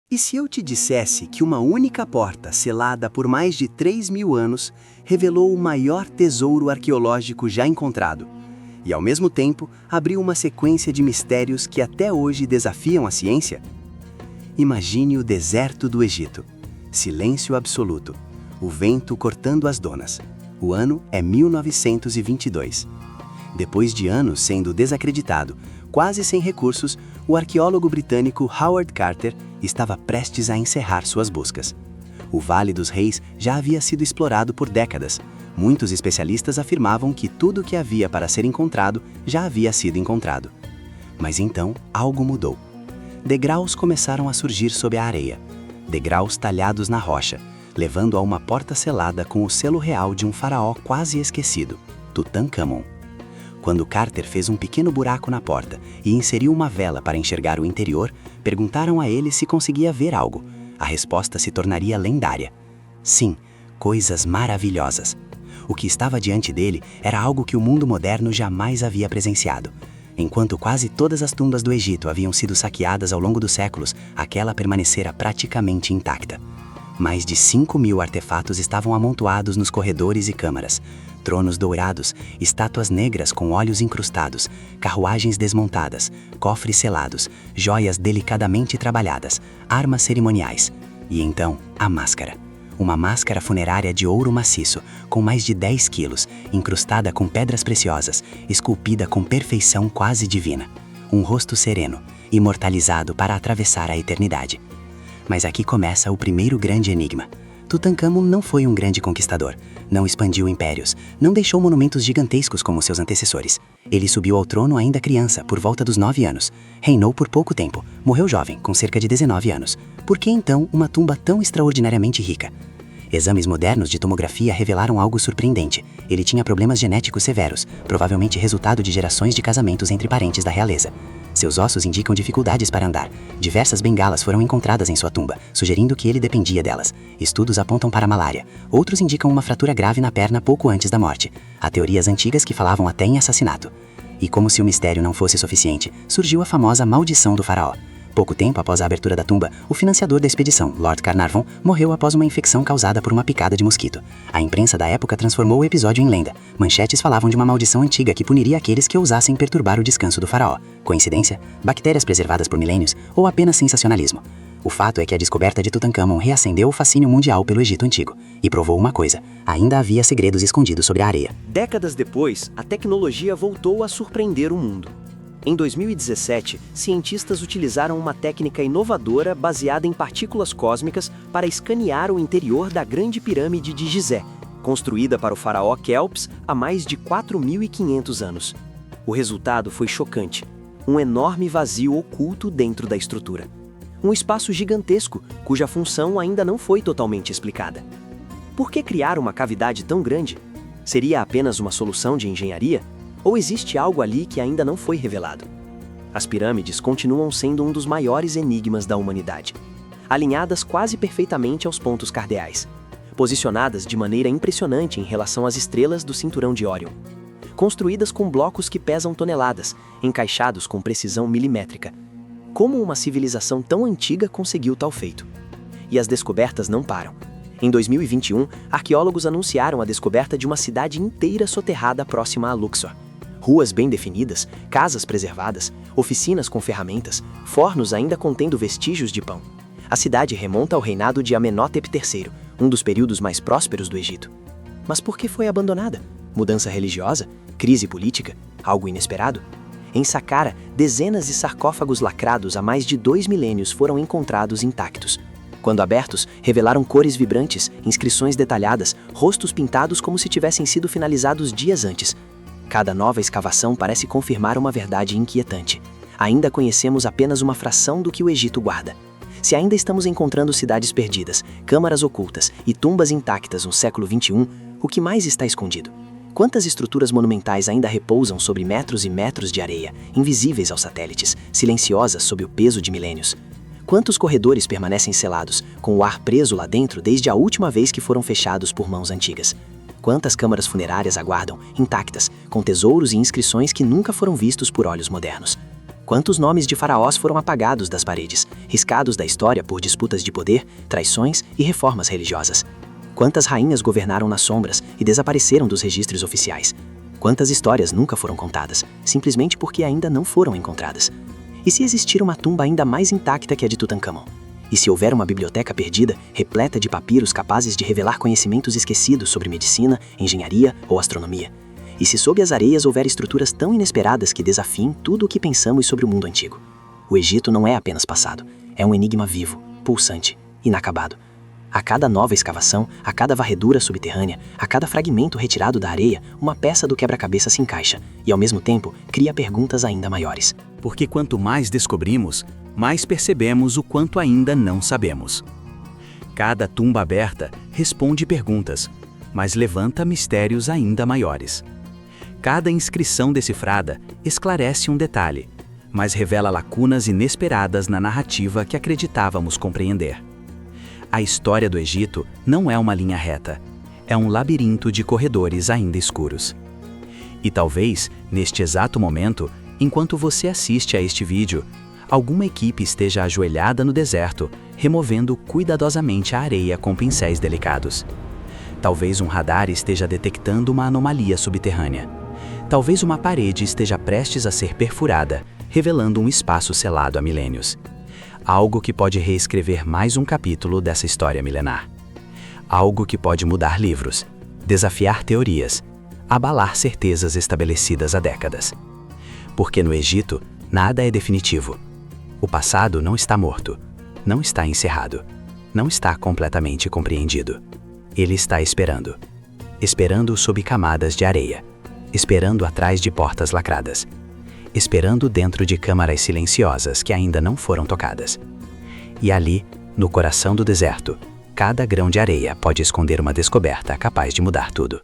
E se eu te dissesse que uma única porta, selada por mais de 3.000 anos, revelou o maior tesouro arqueológico já encontrado, e ao mesmo tempo abriu uma sequência de mistérios que até hoje desafiam a ciência? Imagine o deserto do Egito. Silêncio absoluto. O vento cortando as donas. O ano é 1922. Depois de anos sendo desacreditado, quase sem recursos, o arqueólogo britânico Howard Carter estava prestes a encerrar suas buscas. O Vale dos Reis já havia sido explorado por décadas. Muitos especialistas afirmavam que tudo o que havia para ser encontrado já havia sido encontrado. Mas então, algo mudou. Degraus começaram a surgir sob a areia. Degraus talhados na rocha, levando a uma porta selada com o selo real de um faraó quase esquecido, Tutankhamon. Quando Carter fez um pequeno buraco na porta e inseriu uma vela para enxergar o interior, perguntaram a ele se conseguia ver algo. A resposta se tornaria lendária. Sim, coisas maravilhosas. O que estava diante dele era algo que o mundo moderno jamais havia presenciado. Enquanto quase todas as tumbas do Egito haviam sido saqueadas ao longo dos séculos, aquela permanecera praticamente intacta. Mais de 5.000 artefatos estavam amontoados nos corredores e câmaras. Tronos dourados, estátuas negras com olhos incrustados, carruagens desmontadas, cofres selados, joias delicadamente trabalhadas, armas cerimoniais. E então, a máscara. Uma máscara funerária de ouro maciço, com mais de 10 quilos, incrustada com pedras preciosas, esculpida com perfeição quase divina. Um rosto sereno, imortalizado para atravessar a eternidade. Mas aqui começa o primeiro grande enigma. Tutankhamon não foi um grande conquistador, não expandiu impérios, não deixou monumentos gigantescos como seus antecessores. Ele subiu ao trono ainda criança, por volta dos 9 anos. Reinou por pouco tempo, morreu jovem, com cerca de 19 anos. Por que então uma tumba tão extraordinariamente rica? Exames modernos de tomografia revelaram algo surpreendente. Ele tinha problemas genéticos severos, provavelmente resultado de gerações de casamentos entre parentes da realeza. Seus ossos indicam dificuldades para andar. Diversas bengalas foram encontradas em sua tumba, sugerindo que ele dependia delas. Estudos apontam para a malária. Outros indicam uma fratura grave na perna pouco antes da morte. Há teorias antigas que falavam até em assassinato. E como se o mistério não fosse suficiente, surgiu a famosa maldição do faraó. Pouco tempo após a abertura da tumba, o financiador da expedição, Lord Carnarvon, morreu após uma infecção causada por uma picada de mosquito. A imprensa da época transformou o episódio em lenda. Manchetes falavam de uma maldição antiga que puniria aqueles que ousassem perturbar o descanso do faraó. Coincidência? Bactérias preservadas por milênios? Ou apenas sensacionalismo? O fato é que a descoberta de Tutankhamon reacendeu o fascínio mundial pelo Egito Antigo e provou uma coisa: ainda havia segredos escondidos sobre a areia. Décadas depois, a tecnologia voltou a surpreender o mundo. Em 2017, cientistas utilizaram uma técnica inovadora baseada em partículas cósmicas para escanear o interior da Grande Pirâmide de Gizé, construída para o faraó Quéops há mais de 4.500 anos. O resultado foi chocante: um enorme vazio oculto dentro da estrutura. Um espaço gigantesco, cuja função ainda não foi totalmente explicada. Por que criar uma cavidade tão grande? Seria apenas uma solução de engenharia? Ou existe algo ali que ainda não foi revelado? As pirâmides continuam sendo um dos maiores enigmas da humanidade. Alinhadas quase perfeitamente aos pontos cardeais. Posicionadas de maneira impressionante em relação às estrelas do cinturão de Órion. Construídas com blocos que pesam toneladas, encaixados com precisão milimétrica. Como uma civilização tão antiga conseguiu tal feito? E as descobertas não param. Em 2021, arqueólogos anunciaram a descoberta de uma cidade inteira soterrada próxima a Luxor. Ruas bem definidas, casas preservadas, oficinas com ferramentas, fornos ainda contendo vestígios de pão. A cidade remonta ao reinado de Amenhotep III, um dos períodos mais prósperos do Egito. Mas por que foi abandonada? Mudança religiosa? Crise política? Algo inesperado? Em Saqqara, dezenas de sarcófagos lacrados há mais de 2 milênios foram encontrados intactos. Quando abertos, revelaram cores vibrantes, inscrições detalhadas, rostos pintados como se tivessem sido finalizados dias antes. Cada nova escavação parece confirmar uma verdade inquietante. Ainda conhecemos apenas uma fração do que o Egito guarda. Se ainda estamos encontrando cidades perdidas, câmaras ocultas e tumbas intactas no século XXI, o que mais está escondido? Quantas estruturas monumentais ainda repousam sobre metros e metros de areia, invisíveis aos satélites, silenciosas sob o peso de milênios? Quantos corredores permanecem selados, com o ar preso lá dentro desde a última vez que foram fechados por mãos antigas? Quantas câmaras funerárias aguardam, intactas, com tesouros e inscrições que nunca foram vistos por olhos modernos? Quantos nomes de faraós foram apagados das paredes, riscados da história por disputas de poder, traições e reformas religiosas? Quantas rainhas governaram nas sombras e desapareceram dos registros oficiais? Quantas histórias nunca foram contadas, simplesmente porque ainda não foram encontradas? E se existir uma tumba ainda mais intacta que a de Tutancâmon? E se houver uma biblioteca perdida, repleta de papiros capazes de revelar conhecimentos esquecidos sobre medicina, engenharia ou astronomia? E se sob as areias houver estruturas tão inesperadas que desafiem tudo o que pensamos sobre o mundo antigo? O Egito não é apenas passado, é um enigma vivo, pulsante, inacabado. A cada nova escavação, a cada varredura subterrânea, a cada fragmento retirado da areia, uma peça do quebra-cabeça se encaixa e, ao mesmo tempo, cria perguntas ainda maiores. Porque quanto mais descobrimos, mais percebemos o quanto ainda não sabemos. Cada tumba aberta responde perguntas, mas levanta mistérios ainda maiores. Cada inscrição decifrada esclarece um detalhe, mas revela lacunas inesperadas na narrativa que acreditávamos compreender. A história do Egito não é uma linha reta, é um labirinto de corredores ainda escuros. E talvez, neste exato momento, enquanto você assiste a este vídeo, alguma equipe esteja ajoelhada no deserto, removendo cuidadosamente a areia com pincéis delicados. Talvez um radar esteja detectando uma anomalia subterrânea. Talvez uma parede esteja prestes a ser perfurada, revelando um espaço selado há milênios. Algo que pode reescrever mais um capítulo dessa história milenar. Algo que pode mudar livros, desafiar teorias, abalar certezas estabelecidas há décadas. Porque no Egito, nada é definitivo. O passado não está morto, não está encerrado, não está completamente compreendido. Ele está esperando. Esperando sob camadas de areia. Esperando atrás de portas lacradas. Esperando dentro de câmaras silenciosas que ainda não foram tocadas. E ali, no coração do deserto, cada grão de areia pode esconder uma descoberta capaz de mudar tudo.